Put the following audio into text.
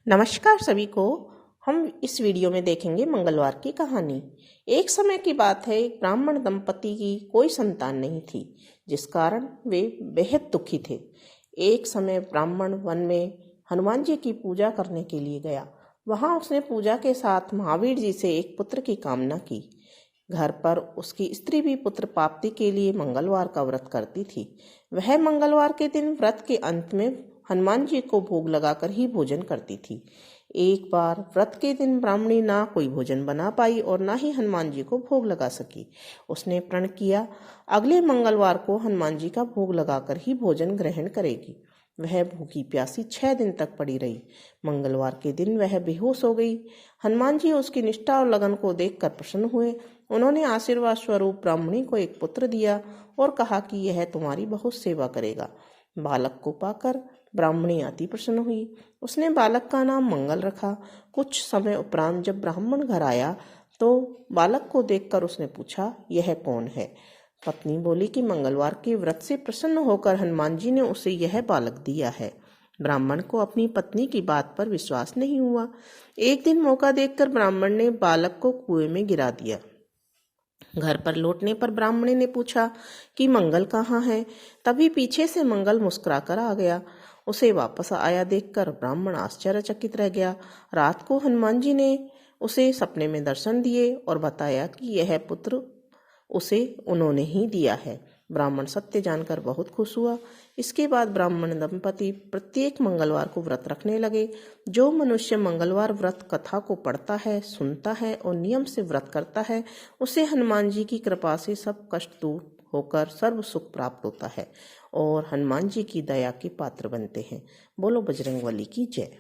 नमस्कार सभी को। हम इस वीडियो में देखेंगे मंगलवार की कहानी। एक समय की बात है, एक ब्राह्मण दंपति की कोई संतान नहीं थी, जिस कारण वे बेहद दुखी थे। एक समय ब्राह्मण वन में हनुमान जी की पूजा करने के लिए गया। वहां उसने पूजा के साथ महावीर जी से एक पुत्र की कामना की। घर पर उसकी स्त्री भी पुत्र प्राप्ति के लिए मंगलवार का व्रत करती थी। वह मंगलवार के दिन व्रत के अंत में हनुमान जी को भोग लगाकर ही भोजन करती थी। एक बार व्रत के दिन ब्राह्मणी ना कोई भोजन बना पाई और ना ही हनुमान जी को भोग लगा सकी। उसने प्रण किया, अगले मंगलवार को हनुमान जी का भोग लगाकर ही भोजन ग्रहण करेगी। वह भूखी प्यासी 6 दिन तक पड़ी रही। मंगलवार के दिन वह बेहोश हो गई। हनुमान जी उसकी निष्ठा और लगन को देखकर प्रसन्न हुए। उन्होंने आशीर्वाद स्वरूप ब्राह्मणी को एक पुत्र दिया और कहा कि यह तुम्हारी बहुत सेवा करेगा। बालक को पाकर ब्राह्मणी अति प्रसन्न हुई। उसने बालक का नाम मंगल रखा। कुछ समय उपरांत जब ब्राह्मण घर आया तो बालक को देखकर उसने पूछा, यह कौन है? पत्नी बोली कि मंगलवार के व्रत से प्रसन्न होकर हनुमान जी ने उसे यह बालक दिया है। ब्राह्मण को अपनी पत्नी की बात पर विश्वास नहीं हुआ। एक दिन मौका देखकर ब्राह्मण ने बालक को कुएं में गिरा दिया। घर पर लौटने पर ब्राह्मणी ने पूछा कि मंगल कहाँ है? तभी पीछे से मंगल मुस्कुराकर आ गया। उसे वापस आया देखकर ब्राह्मण आश्चर्यचकित रह गया। रात को हनुमान जी ने उसे सपने में दर्शन दिए और बताया कि यह पुत्र उसे उन्होंने ही दिया है। ब्राह्मण सत्य जानकर बहुत खुश हुआ। इसके बाद ब्राह्मण दंपति प्रत्येक मंगलवार को व्रत रखने लगे। जो मनुष्य मंगलवार व्रत कथा को पढ़ता है, सुनता है और नियम से व्रत करता है, उसे हनुमान जी की कृपा से सब कष्ट दूर होकर सर्व सुख प्राप्त होता है और हनुमान जी की दया के पात्र बनते हैं। बोलो बजरंगबली की जय।